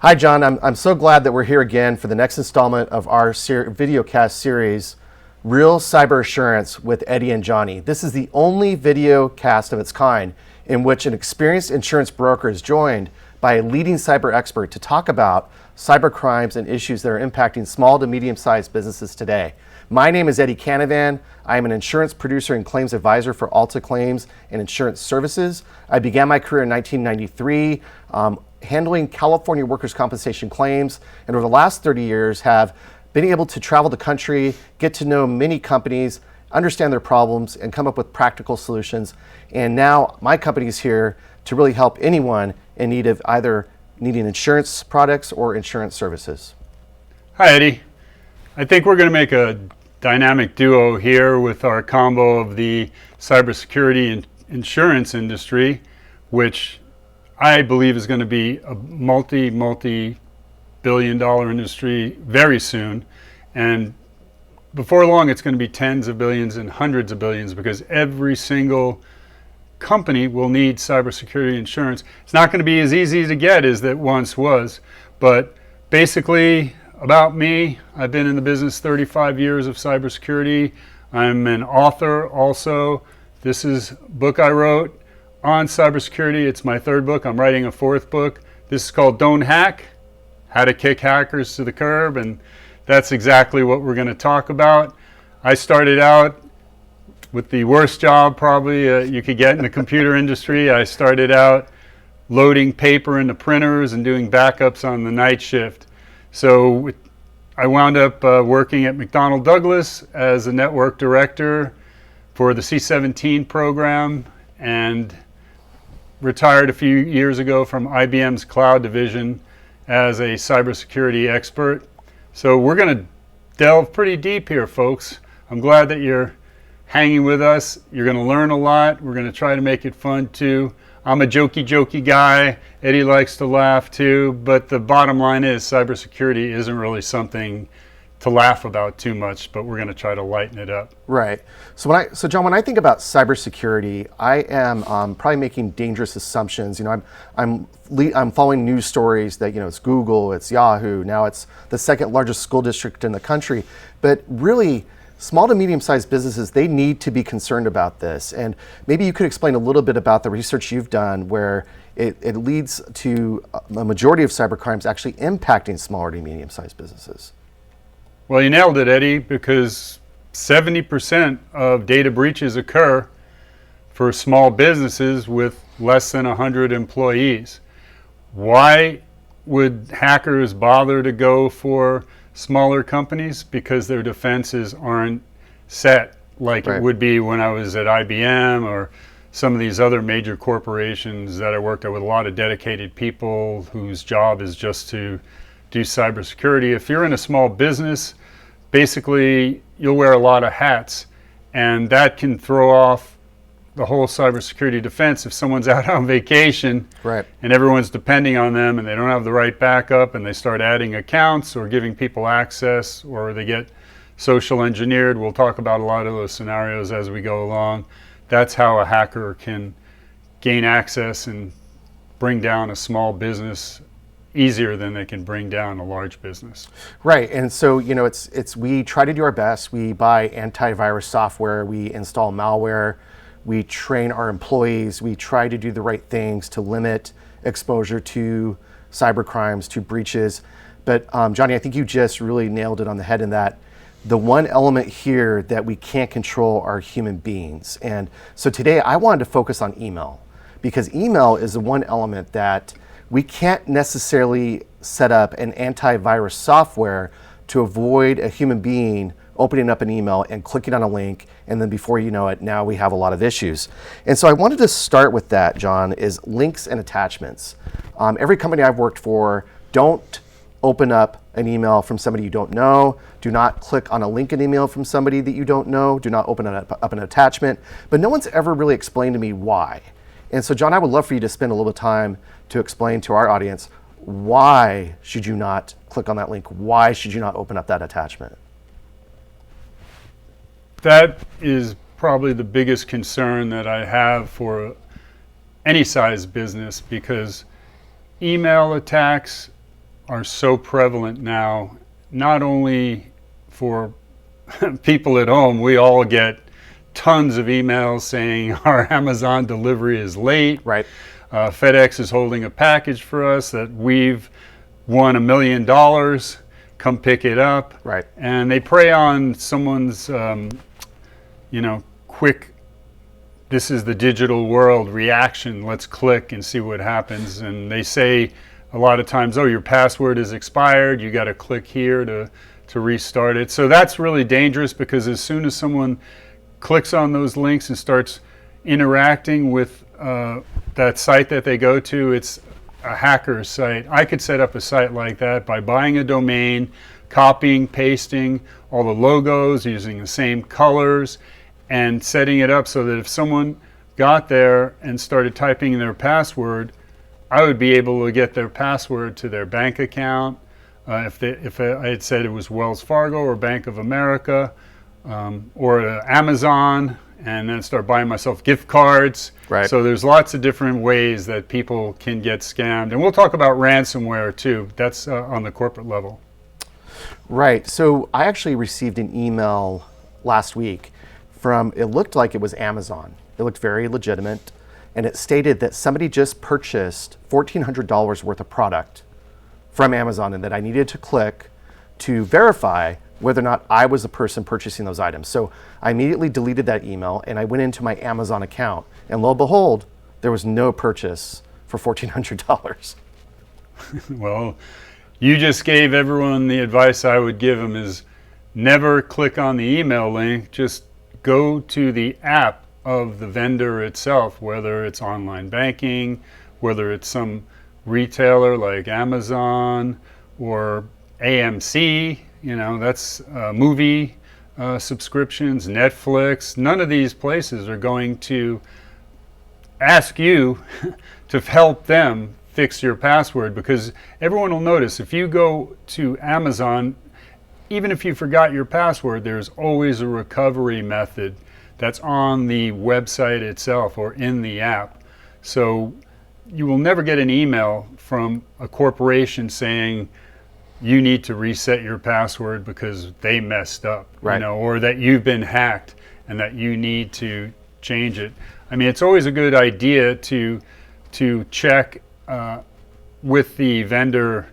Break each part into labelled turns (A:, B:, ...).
A: Hi, John. I'm so glad that we're here again for the next installment of our videocast series, Real Cyber Assurance with Eddy and JohnE. This is the only videocast of its kind in which an experienced insurance broker is joined by a leading cyber expert to talk about cyber crimes and issues that are impacting small to medium-sized businesses today. My name is Eddy Canavan. I am an insurance producer and claims advisor for Alta Claims and Insurance Services. I began my career in 1993 handling California workers' compensation claims, and over the last 30 years have been able to travel the country, get to know many companies, understand their problems, and come up with practical solutions. And now my company is here to really help anyone in need of either needing insurance products or insurance services.
B: Hi, Eddy. I think we're going to make a dynamic duo here with our combo of the cybersecurity and insurance industry, which I believe is going to be a multi-billion-dollar industry very soon. And before long, it's going to be tens of billions and hundreds of billions because every single company will need cybersecurity insurance. It's not going to be as easy to get as it once was, but basically, about me, I've been in the business 35 years of cybersecurity. I'm an author also. This is a book I wrote on cybersecurity. It's my third book. I'm writing a fourth book. This is called Don't Hack, How to Kick Hackers to the Curb, and that's exactly what we're going to talk about. I started out with the worst job probably you could get in the computer industry. I started out loading paper into printers and doing backups on the night shift. So I wound up working at McDonnell Douglas as a network director for the C-17 program and retired a few years ago from IBM's cloud division as a cybersecurity expert. So we're going to delve pretty deep here, folks. I'm glad that you're hanging with us. You're going to learn a lot. We're going to try to make it fun too. I'm a jokey guy. Eddy likes to laugh too, but the bottom line is cybersecurity isn't really something to laugh about too much, but we're going to try to lighten it up.
A: Right. So John, when I think about cybersecurity, I am probably making dangerous assumptions. You know, I'm following news stories that it's Google, it's Yahoo, now it's the second largest school district in the country, but really, small to medium-sized businesses, they need to be concerned about this. And maybe you could explain a little bit about the research you've done where it leads to a majority of cyber crimes actually impacting smaller to medium-sized businesses.
B: Well, you nailed it, Eddy, because 70% of data breaches occur for small businesses with less than 100 employees. Why would hackers bother to go for smaller companies? Because their defenses aren't set like it would be when I was at IBM or some of these other major corporations that I worked at with a lot of dedicated people whose job is just to do cybersecurity. If you're in a small business, basically you'll wear a lot of hats, and that can throw off the whole cybersecurity defense if someone's out on vacation and everyone's depending on them and they don't have the right backup and they start adding accounts or giving people access or they get social engineered. We'll talk about a lot of those scenarios as we go along. That's how a hacker can gain access and bring down a small business easier than they can bring down a large business.
A: Right, and so we try to do our best. We buy antivirus software, we install malware, we train our employees, we try to do the right things to limit exposure to cyber crimes, to breaches. But JohnE, I think you just really nailed it on the head in that the one element here that we can't control are human beings. And so today I wanted to focus on email, because email is the one element that we can't necessarily set up an antivirus software to avoid a human being opening up an email and clicking on a link, and then before you know it, now we have a lot of issues. And so I wanted to start with that, John, is links and attachments. Every company I've worked for, don't open up an email from somebody you don't know. Do not click on a link in email from somebody that you don't know. Do not open up an attachment. But no one's ever really explained to me why. And so, John, I would love for you to spend a little bit of time to explain to our audience, why should you not click on that link? Why should you not open up that attachment?
B: That is probably the biggest concern that I have for any size business, because email attacks are so prevalent now, not only for people at home. We all get tons of emails saying our Amazon delivery is late.
A: Right.
B: FedEx is holding a package for us that we've won $1 million. Come pick it up.
A: Right.
B: And they prey on someone's, quick, this is the digital world reaction. Let's click and see what happens. And they say a lot of times, oh, your password is expired. You got to click here to restart it. So that's really dangerous, because as soon as someone clicks on those links and starts interacting with that site that they go to, it's a hacker's site. I could set up a site like that by buying a domain, copying, pasting all the logos, using the same colors, and setting it up so that if someone got there and started typing in their password, I would be able to get their password to their bank account. If I had said it was Wells Fargo or Bank of America or Amazon, and then start buying myself gift cards.
A: Right.
B: So there's lots of different ways that people can get scammed. And we'll talk about ransomware too. That's on the corporate level.
A: Right. So I actually received an email last week from, it looked like it was Amazon. It looked very legitimate. And it stated that somebody just purchased $1,400 worth of product from Amazon, and that I needed to click to verify whether or not I was the person purchasing those items. So I immediately deleted that email, and I went into my Amazon account, and lo and behold, there was no purchase for $1,400.
B: Well, you just gave everyone the advice I would give them, is never click on the email link. Just go to the app of the vendor itself, whether it's online banking, whether it's some retailer like Amazon or AMC, that's movie subscriptions, Netflix. None of these places are going to ask you to help them fix your password, because everyone will notice if you go to Amazon, even if you forgot your password, there's always a recovery method that's on the website itself or in the app. So you will never get an email from a corporation saying you need to reset your password because they messed up,
A: right,
B: or that you've been hacked and that you need to change it. I mean, it's always a good idea to check with the vendor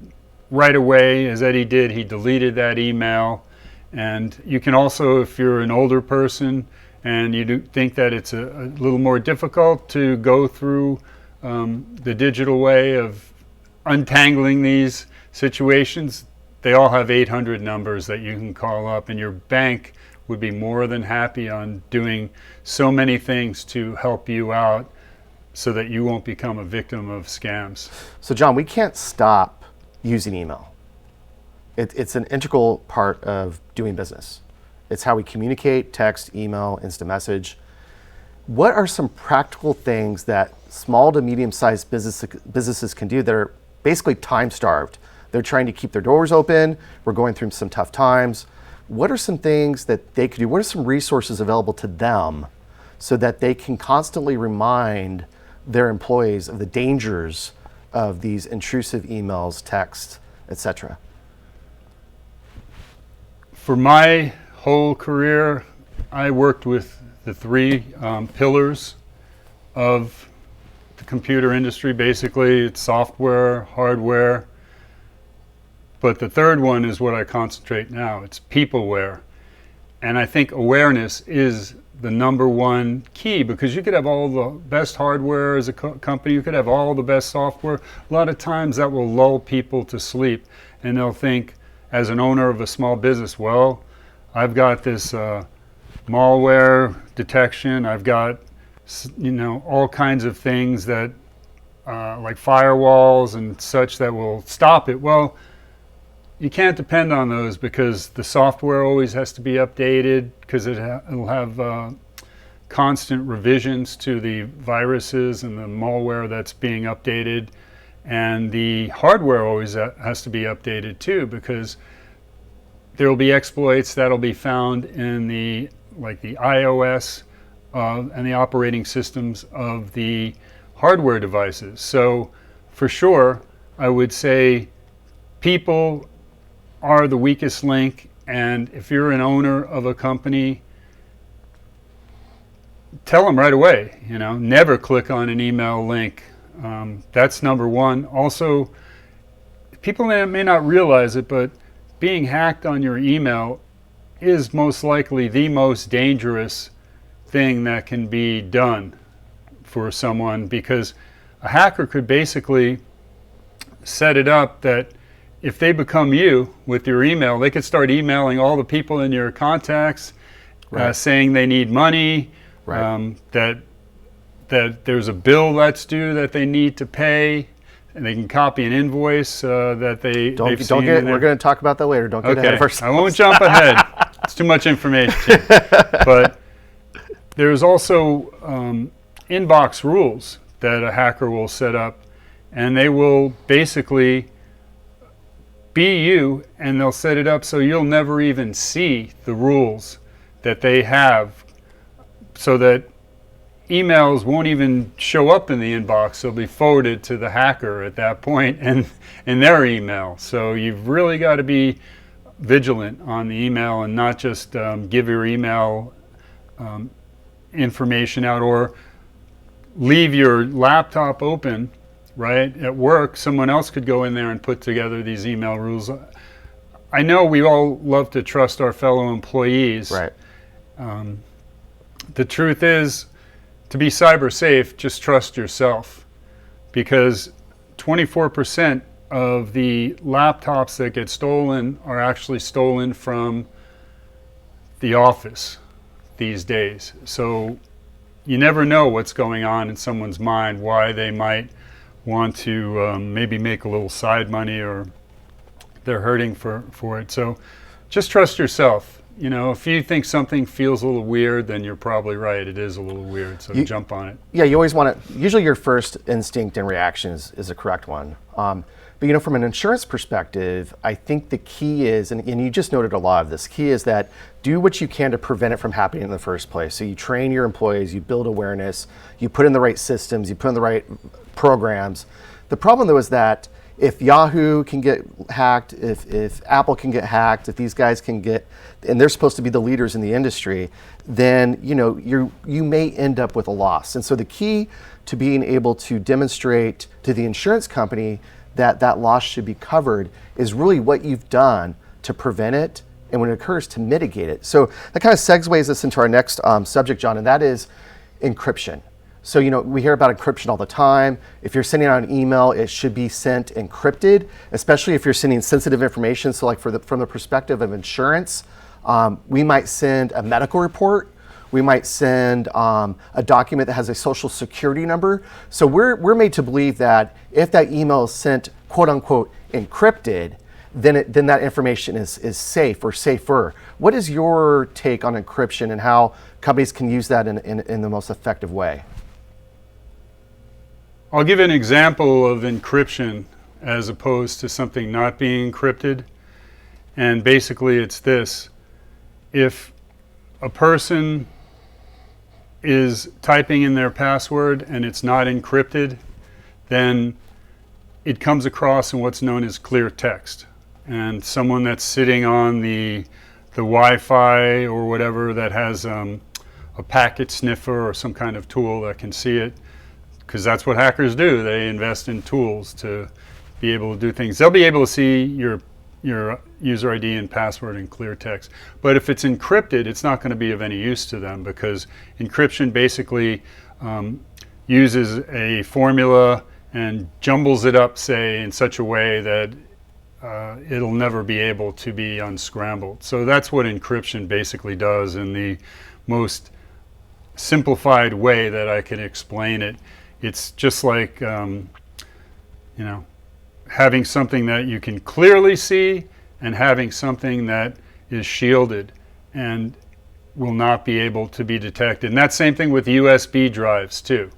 B: right away. As Eddy did, he deleted that email. And you can also, if you're an older person and you do think that it's a little more difficult to go through the digital way of untangling these situations, they all have 800 numbers that you can call up, and your bank would be more than happy on doing so many things to help you out so that you won't become a victim of scams.
A: So John, we can't stop using email. It's an integral part of doing business. It's how we communicate: text, email, instant message. What are some practical things that small to medium-sized businesses can do that are basically time-starved? They're trying to keep their doors open. We're going through some tough times. What are some things that they could do? What are some resources available to them so that they can constantly remind their employees of the dangers of these intrusive emails, texts, etc.?
B: For my whole career, I worked with the three pillars of the computer industry. Basically, it's software, hardware, but the third one is what I concentrate now. It's peopleware. And I think awareness is the number one key, because you could have all the best hardware as a company, you could have all the best software. A lot of times that will lull people to sleep, and they'll think, as an owner of a small business, well, I've got this malware detection, I've got all kinds of things that like firewalls and such that will stop it. Well, you can't depend on those, because the software always has to be updated, because it'll have constant revisions to the viruses and the malware that's being updated. And the hardware always has to be updated too, because there will be exploits that'll be found in the iOS and the operating systems of the hardware devices. So for sure, I would say people are the weakest link, and if you're an owner of a company, tell them right away, never click on an email link. That's number one. Also, people may not realize it, but being hacked on your email is most likely the most dangerous thing that can be done for someone, because a hacker could basically set it up that if they become you with your email, they could start emailing all the people in your contacts,
A: right.
B: Saying they need money,
A: right.
B: that there's a bill that's due that they need to pay, and they can copy an invoice that they've seen.
A: We're going to talk about that later. Don't get ahead of ourselves.
B: I won't jump ahead. It's too much information. But there's also inbox rules that a hacker will set up, and they will basically be you, and they'll set it up so you'll never even see the rules that they have, so that emails won't even show up in the inbox. They'll be forwarded to the hacker at that point and in their email. So you've really got to be vigilant on the email and not just give your email information out, or leave your laptop open, right, at work. Someone else could go in there and put together these email rules. I know we all love to trust our fellow employees.
A: Right.
B: The truth is, to be cyber safe, just trust yourself, because 24% of the laptops that get stolen are actually stolen from the office these days. So you never know what's going on in someone's mind, why they might want to maybe make a little side money, or they're hurting for it. So just trust yourself. If you think something feels a little weird, then you're probably right. It is a little weird, so jump on it.
A: Yeah, you always want to, usually your first instinct and reaction is a correct one. But from an insurance perspective, I think the key is, and you just noted a lot of this, key is that do what you can to prevent it from happening in the first place. So you train your employees, you build awareness, you put in the right systems, you put in the right programs. The problem though is that if Yahoo can get hacked, if Apple can get hacked, if these guys can get, and they're supposed to be the leaders in the industry, then you may end up with a loss. And so the key to being able to demonstrate to the insurance company that loss should be covered is really what you've done to prevent it, and when it occurs, to mitigate it. So that kind of segues us into our next subject, John, and that is encryption. So, we hear about encryption all the time. If you're sending out an email, it should be sent encrypted, especially if you're sending sensitive information. So like from the perspective of insurance, we might send a medical report. We might send a document that has a social security number. So we're made to believe that if that email is sent, quote unquote, encrypted, then that information is safe or safer. What is your take on encryption and how companies can use that in the most effective way?
B: I'll give an example of encryption as opposed to something not being encrypted. And basically it's this. If a person is typing in their password and it's not encrypted, then it comes across in what's known as clear text. And someone that's sitting on the Wi-Fi or whatever that has a packet sniffer or some kind of tool that can see it, because that's what hackers do. They invest in tools to be able to do things. They'll be able to see your user ID and password in clear text. But if it's encrypted, it's not going to be of any use to them, because encryption basically uses a formula and jumbles it up, say, in such a way that it'll never be able to be unscrambled. So that's what encryption basically does in the most simplified way that I can explain it. It's just like, having something that you can clearly see and having something that is shielded and will not be able to be detected. And that same thing with USB drives too.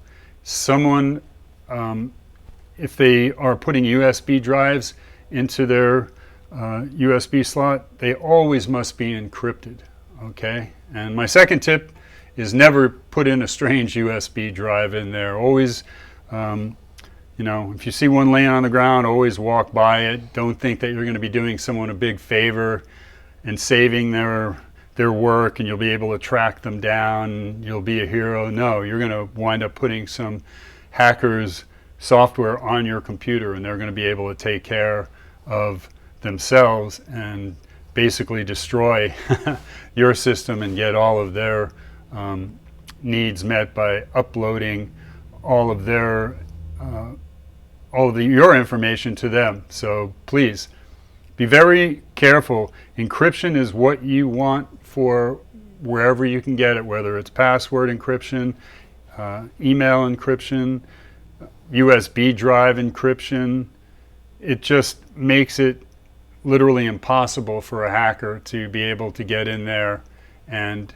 B: Someone, if they are putting USB drives into their USB slot, they always must be encrypted, okay? And my second tip is never put in a strange USB drive in there. Always, if you see one laying on the ground, always walk by it. Don't think that you're going to be doing someone a big favor and saving their work, and you'll be able to track them down, and you'll be a hero. No, you're going to wind up putting some hackers' software on your computer, and they're going to be able to take care of themselves and basically destroy your system and get all of their needs met by uploading all of your information to them. So please be very careful. Encryption is what you want for wherever you can get it, whether it's password encryption, email encryption, USB drive encryption. It just makes it literally impossible for a hacker to be able to get in there and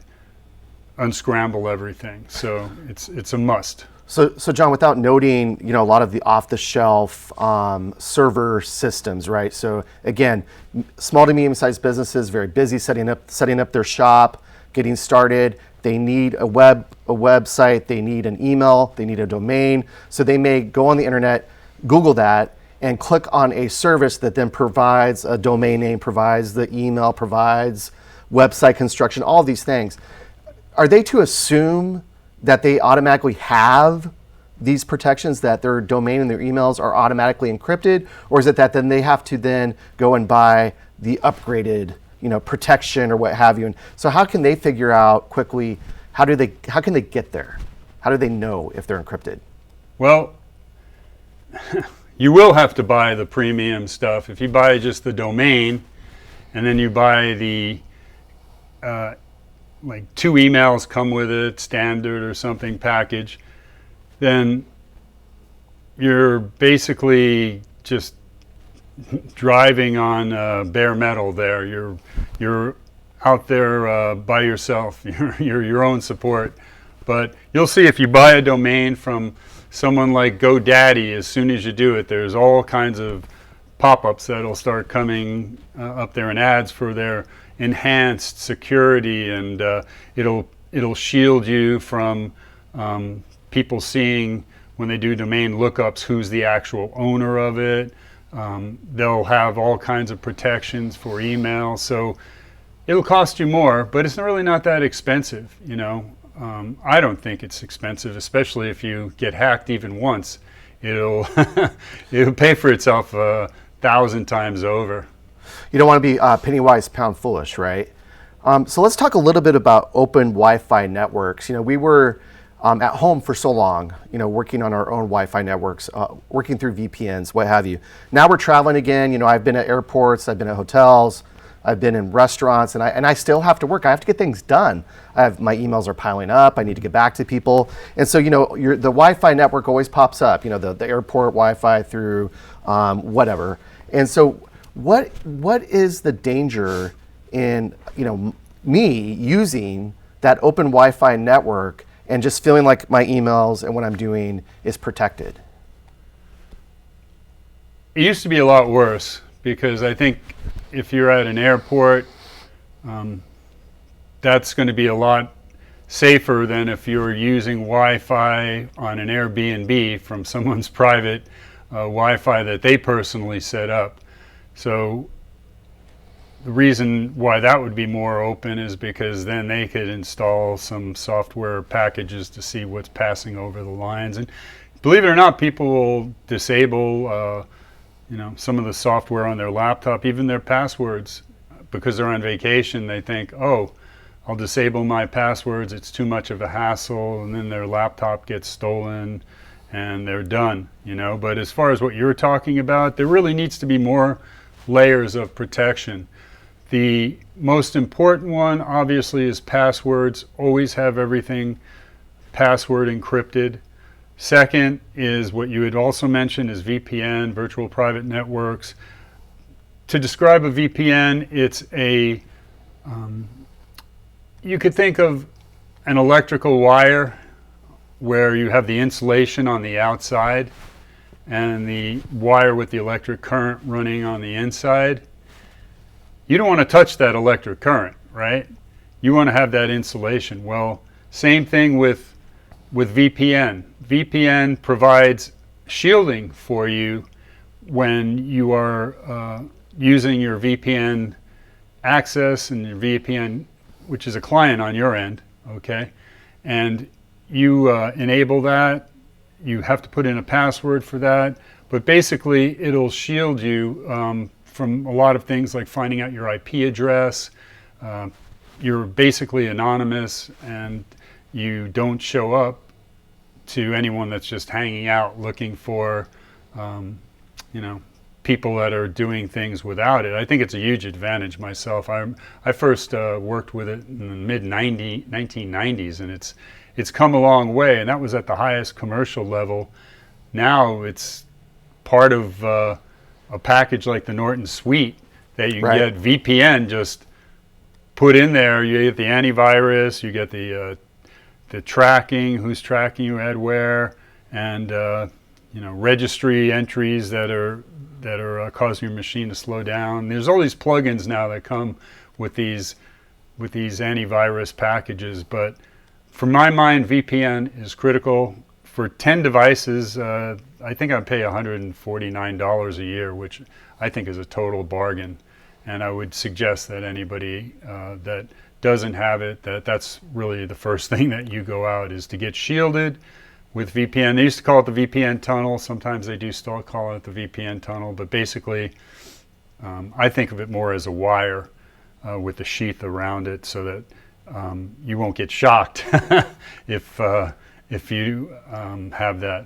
B: unscramble everything. So it's a must.
A: So John, without noting, a lot of the off-the-shelf server systems, right? So again, small to medium-sized businesses, very busy setting up their shop, getting started. They need a website, they need an email, they need a domain. So they may go on the internet, Google that, and click on a service that then provides a domain name, provides the email, provides website construction, all these things. Are they to assume that they automatically have these protections, that their domain and their emails are automatically encrypted? Or is it that then they have to then go and buy the upgraded protection or what have you? And so how can they figure out quickly, how can they get there? How do they know if they're encrypted?
B: Well, you will have to buy the premium stuff. If you buy just the domain and then you buy the like 2 emails come with it, standard or something package, then you're basically just driving on bare metal there. You're out there by yourself. You're your own support. But you'll see if you buy a domain from someone like GoDaddy, as soon as you do it, there's all kinds of pop-ups that'll start coming up there and ads for their enhanced security, and it'll shield you from people seeing, when they do domain lookups, who's the actual owner of it. They'll have all kinds of protections for email, so it'll cost you more, but it's really not that expensive. I don't think it's expensive, especially if you get hacked even once. It'll pay for itself 1,000 times over.
A: You don't want to be penny wise, pound foolish, right? So let's talk a little bit about open Wi-Fi networks. We were at home for so long, working on our own Wi-Fi networks, working through VPNs, what have you. Now we're traveling again. I've been at airports, I've been at hotels, I've been in restaurants, and I still have to work. I have to get things done. My emails are piling up. I need to get back to people. And so, the Wi-Fi network always pops up, the airport Wi-Fi through whatever. And so what is the danger in, me using that open Wi-Fi network and just feeling like my emails and what I'm doing is protected?
B: It used to be a lot worse, because I think if you're at an airport, that's going to be a lot safer than if you're using Wi-Fi on an Airbnb from someone's private Wi-Fi that they personally set up. So the reason why that would be more open is because then they could install some software packages to see what's passing over the lines. And believe it or not, people will disable some of the software on their laptop, even their passwords, because they're on vacation. They think, oh, I'll disable my passwords, it's too much of a hassle, and then their laptop gets stolen and they're done. But as far as what you're talking about, there really needs to be more layers of protection. The most important one, obviously, is passwords. Always have everything password encrypted. Second is what you had also mentioned is VPN, virtual private networks. To describe a VPN, it's you could think of an electrical wire where you have the insulation on the outside and the wire with the electric current running on the inside. You don't want to touch that electric current, right? You want to have that insulation. Well, same thing with VPN. VPN provides shielding for you when you are using your VPN access and your VPN, which is a client on your end, okay? And you enable that. You have to put in a password for that, but basically it'll shield you from a lot of things like finding out your IP address. You're basically anonymous, and you don't show up to anyone that's just hanging out looking for, people that are doing things without it. I think it's a huge advantage myself. I first worked with it in the mid-1990s, and it's come a long way, and that was at the highest commercial level. Now it's part of a package like the Norton Suite that you can get VPN just put in there. You get the antivirus, you get the tracking, who's tracking you at where, and registry entries that are causing your machine to slow down. There's all these plugins now that come with these antivirus packages, but for my mind, VPN is critical. For 10 devices, I think I pay $149 a year, which I think is a total bargain. And I would suggest that anybody that doesn't have it, that's really the first thing that you go out is to get shielded with VPN. They used to call it the VPN tunnel. Sometimes they do still call it the VPN tunnel, but basically I think of it more as a wire with the sheath around it so that you won't get shocked if you have that.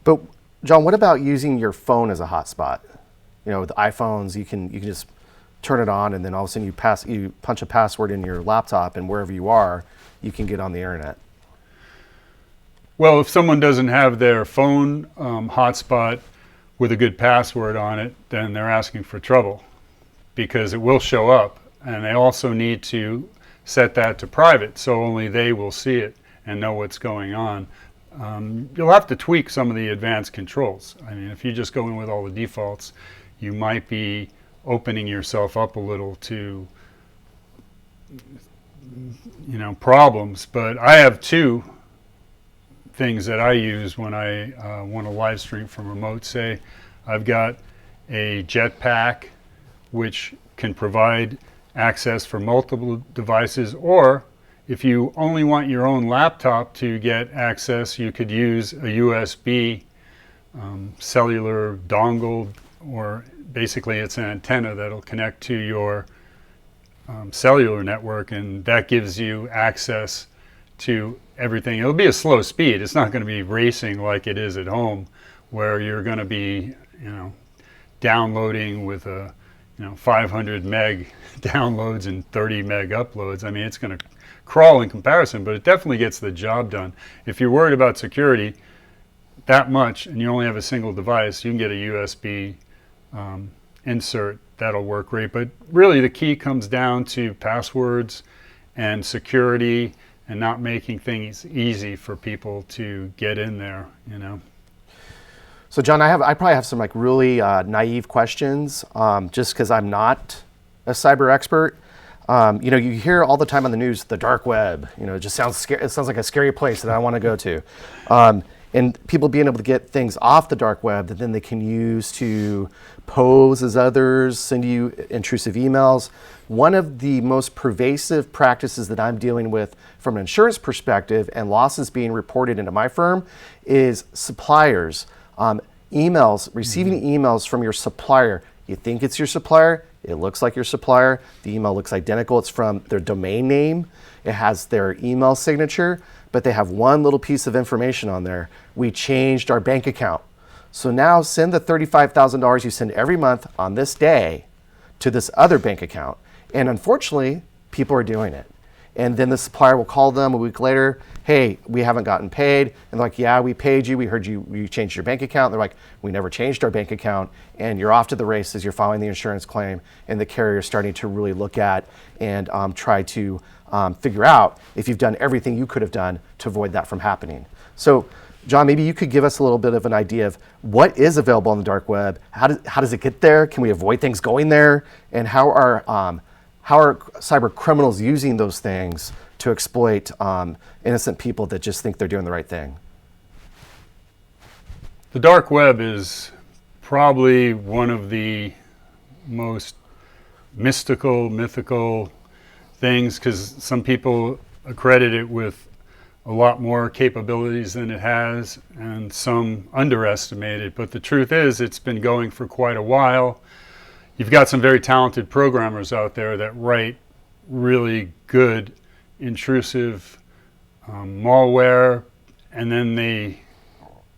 A: But John, what about using your phone as a hotspot? With iPhones, you can just turn it on, and then all of a sudden you punch a password in your laptop, and wherever you are, you can get on the internet.
B: Well, if someone doesn't have their phone hotspot with a good password on it, then they're asking for trouble, because it will show up, and they also need to set that to private so only they will see it and know what's going on. You'll have to tweak some of the advanced controls. I mean, if you just go in with all the defaults, you might be opening yourself up a little to problems. But I have two things that I use when I want to live stream from remote. Say I've got a jetpack which can provide access for multiple devices, or if you only want your own laptop to get access, you could use a USB cellular dongle, or basically it's an antenna that'll connect to your cellular network, and that gives you access to everything. It'll be a slow speed. It's not going to be racing like it is at home, where you're going to be, downloading with a 500 meg downloads and 30 meg uploads. I mean, it's going to crawl in comparison, but it definitely gets the job done. If you're worried about security that much and you only have a single device, you can get a USB insert. That'll work great. But really the key comes down to passwords and security, and not making things easy for people to get in there,
A: So John, I probably have some really naive questions, just because I'm not a cyber expert. You hear all the time on the news, the dark web. It just sounds scary. It sounds like a scary place that I want to go to. And people being able to get things off the dark web that then they can use to pose as others, send you intrusive emails. One of the most pervasive practices that I'm dealing with from an insurance perspective, and losses being reported into my firm, is suppliers. Emails, receiving emails from your supplier. You think it's your supplier, it looks like your supplier, the email looks identical, it's from their domain name, it has their email signature, but they have one little piece of information on there. We changed our bank account. So now send the $35,000 you send every month on this day to this other bank account. And unfortunately, people are doing it. And then the supplier will call them a week later, hey, we haven't gotten paid. And they're like, yeah, we paid you. We heard you changed your bank account. And they're like, we never changed our bank account. And you're off to the races. You're filing the insurance claim. And the carrier is starting to really look at and try to figure out if you've done everything you could have done to avoid that from happening. So, John, maybe you could give us a little bit of an idea of what is available on the dark web. How does it get there? Can we avoid things going there? And how are cyber criminals using those things to exploit innocent people that just think they're doing the right thing?
B: The dark web is probably one of the most mythical things, because some people accredit it with a lot more capabilities than it has, and some underestimate it. But the truth is, it's been going for quite a while. You've got some very talented programmers out there that write really good, intrusive malware, and then they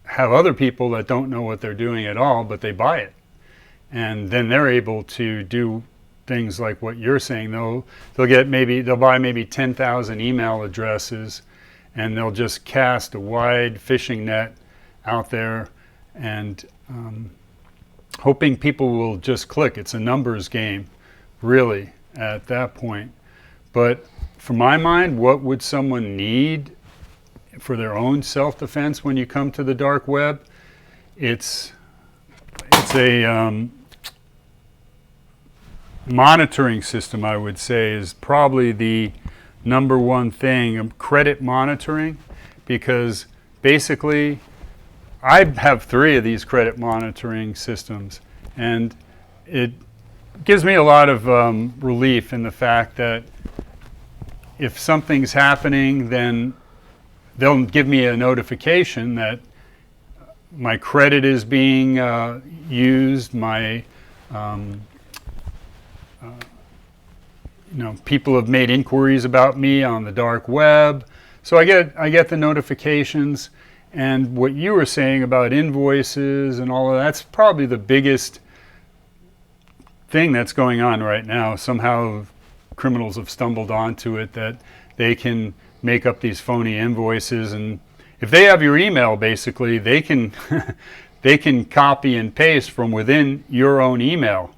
B: have other people that don't know what they're doing at all, but they buy it. And then they're able to do things like what you're saying. They'll buy maybe 10,000 email addresses, and they'll just cast a wide fishing net out there, and hoping people will just click. It's a numbers game, really, at that point. But for my mind, what would someone need for their own self-defense when you come to the dark web? It's a monitoring system, I would say, is probably the number one thing. Credit monitoring, because basically I have 3 of these credit monitoring systems, and it gives me a lot of relief in the fact that if something's happening, then they'll give me a notification that my credit is being used, my people have made inquiries about me on the dark web. So I get the notifications. And what you were saying about invoices and all of that's probably the biggest thing that's going on right now. Somehow criminals have stumbled onto it, that they can make up these phony invoices, and if they have your email, basically they can they can copy and paste from within your own email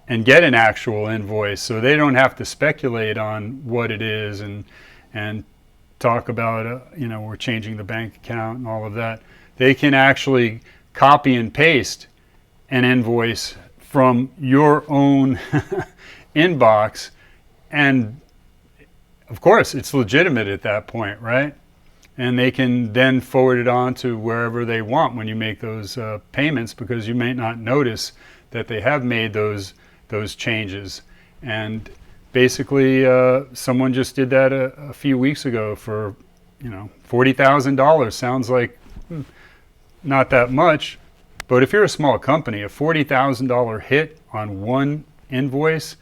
B: and get an actual invoice, so they don't have to speculate on what it is and talk about we're changing the bank account and all of that. They can actually copy and paste an invoice from your own inbox, and of course it's legitimate at that point, right? And they can then forward it on to wherever they want when you make those payments, because you may not notice that they have made those changes. And basically someone just did that a few weeks ago for $40,000. Sounds like not that much, but if you're a small company, a $40,000 hit on one invoice,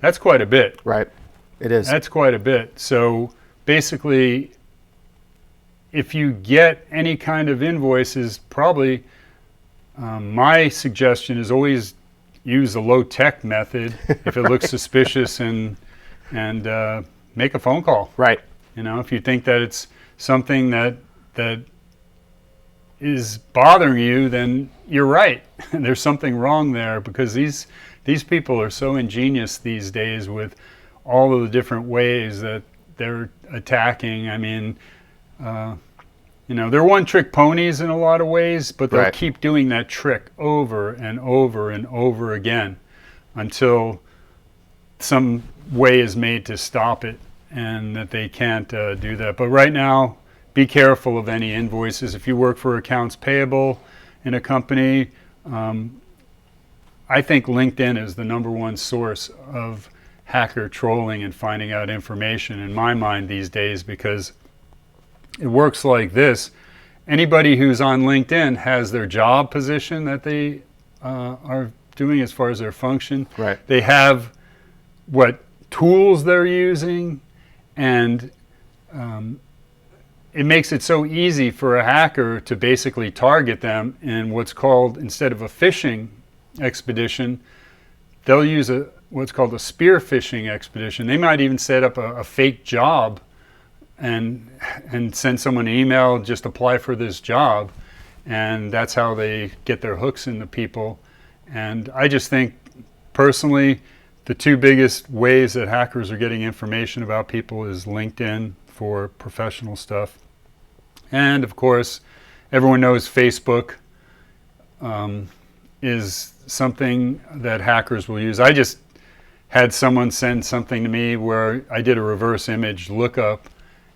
B: that's quite a bit.
A: Right, it is.
B: That's quite a bit. So basically, if you get any kind of invoices, probably my suggestion is always use the low-tech method if it looks suspicious, and make a phone call.
A: Right.
B: If you think that it's something that is bothering you, then you're right. There's something wrong there, because these people are so ingenious these days with all of the different ways that they're attacking. I mean, they're one-trick ponies in a lot of ways, but they'll keep doing that trick over and over and over again until some way is made to stop it, and that they can't do that. But right now, be careful of any invoices. If you work for accounts payable in a company, I think LinkedIn is the number one source of hacker trolling and finding out information in my mind these days, because it works like this. Anybody who's on LinkedIn has their job position that they are doing as far as their function.
A: Right.
B: They have what tools they're using, and it makes it so easy for a hacker to basically target them in what's called, instead of a phishing expedition, they'll use what's called a spear phishing expedition. They might even set up a fake job and send someone an email, just apply for this job, and that's how they get their hooks into people. And I just think, personally, the 2 biggest ways that hackers are getting information about people is LinkedIn for professional stuff, and of course everyone knows Facebook is something that hackers will use. I just had someone send something to me where I did a reverse image lookup,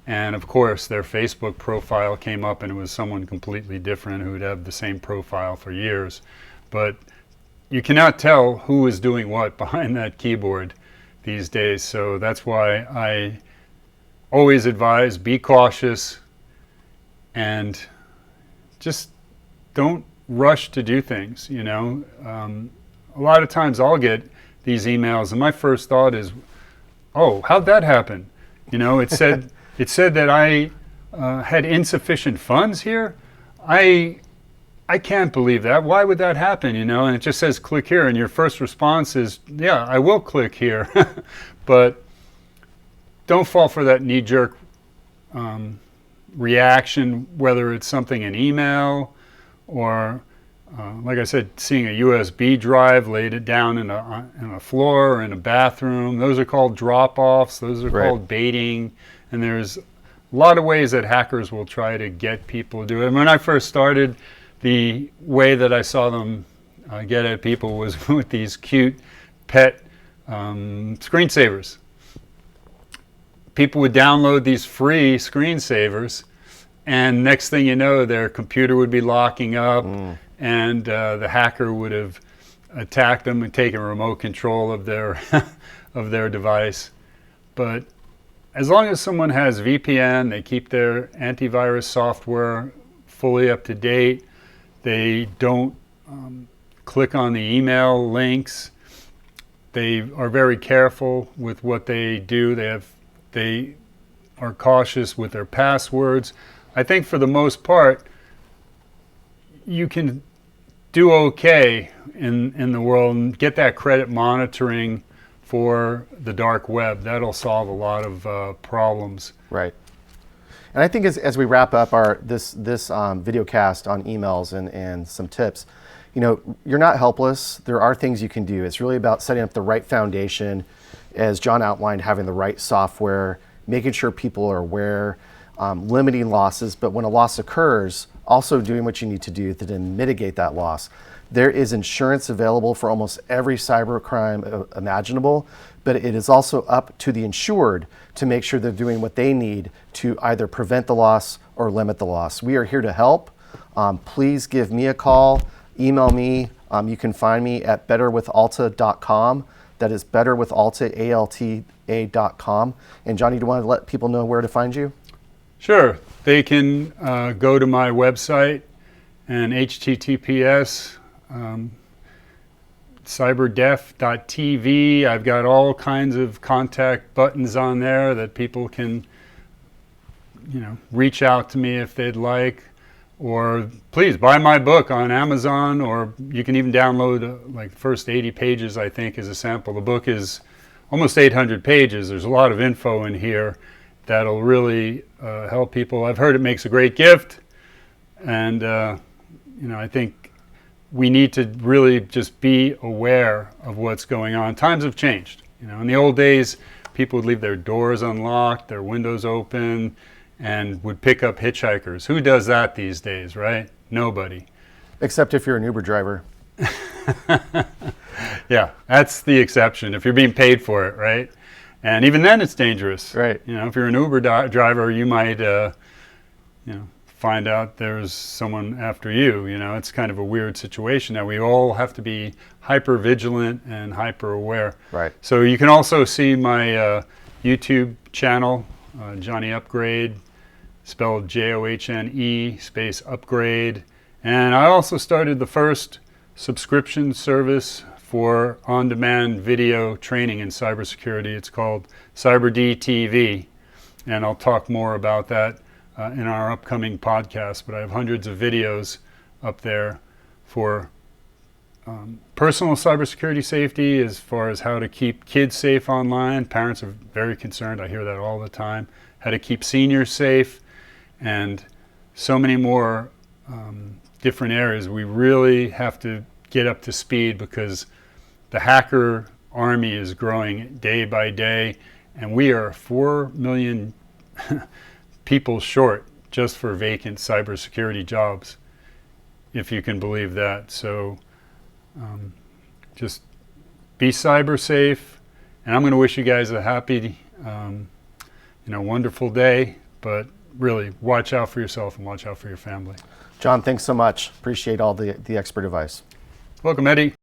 B: And of course, their Facebook profile came up and it was someone completely different who would have the same profile for years. But you cannot tell who is doing what behind that keyboard these days. So that's why I always advise, be cautious and just don't rush to do things, you know. A lot of times I'll get these emails and my first thought is, oh, how'd that happen? You know, it said that I had insufficient funds here. I can't believe that. Why would that happen? You know, and it just says click here, and your first response is, yeah, I will click here. But don't fall for that knee-jerk reaction, whether it's something in email or, like I said, seeing a USB drive laid it down in a floor or in a bathroom. Those are called drop-offs. Those are called baiting. And there's a lot of ways that hackers will try to get people to do it. And when I first started, the way that I saw them get at people was with these cute pet screensavers. People would download these free screensavers, and next thing you know, their computer would be locking up, and the hacker would have attacked them and taken remote control of their of their device. But as long as someone has VPN, they keep their antivirus software fully up to date, they don't click on the email links, they are very careful with what they do, they are cautious with their passwords. I think for the most part, you can do okay in the world and get that credit monitoring for the dark web. That'll solve a lot of problems.
A: Right. And I think as we wrap up this video cast on emails and some tips, you know, you're not helpless. There are things you can do. It's really about setting up the right foundation, as John outlined, having the right software, making sure people are aware, limiting losses. But when a loss occurs, also doing what you need to do to then mitigate that loss. There is insurance available for almost every cybercrime imaginable, but it is also up to the insured to make sure they're doing what they need to either prevent the loss or limit the loss. We are here to help. Please give me a call, email me. You can find me at betterwithalta.com. That is betterwithalta, ALTA.com. And Johnny, do you want to let people know where to find you?
B: Sure. They can go to my website and https cyberdef.tv. I've got all kinds of contact buttons on there that people can, you know, reach out to me if they'd like, or please buy my book on Amazon, or you can even download like the first 80 pages, I think, as a sample. The book is almost 800 pages. There's a lot of info in here that'll really help people. I've heard it makes a great gift, and you know, I think we need to really just be aware of what's going on. Times have changed. You know, in the old days, people would leave their doors unlocked, their windows open, and would pick up hitchhikers. Who does that these days, right? Nobody.
A: Except if you're an Uber driver.
B: Yeah, that's the exception, if you're being paid for it, right? And even then it's dangerous.
A: Right.
B: You know, if you're an Uber driver, you might, you know, find out there's someone after you. You know, it's kind of a weird situation. Now we all have to be hyper vigilant and hyper aware.
A: Right.
B: So you can also see my YouTube channel, JohnE Upgrade, spelled JOHNE space upgrade. And I also started the first subscription service for on-demand video training in cybersecurity. It's called CyberD TV, and I'll talk more about that in our upcoming podcast. But I have hundreds of videos up there for personal cybersecurity safety, as far as how to keep kids safe online. Parents are very concerned. I hear that all the time. How to keep seniors safe, and so many more different areas. We really have to get up to speed because the hacker army is growing day by day, and we are 4 million people short just for vacant cybersecurity jobs, if you can believe that. So just be cyber safe, and I'm going to wish you guys a happy, wonderful day. but really watch out for yourself and watch out for your family.
A: John, thanks so much. Appreciate all the expert advice.
B: Welcome, Eddie.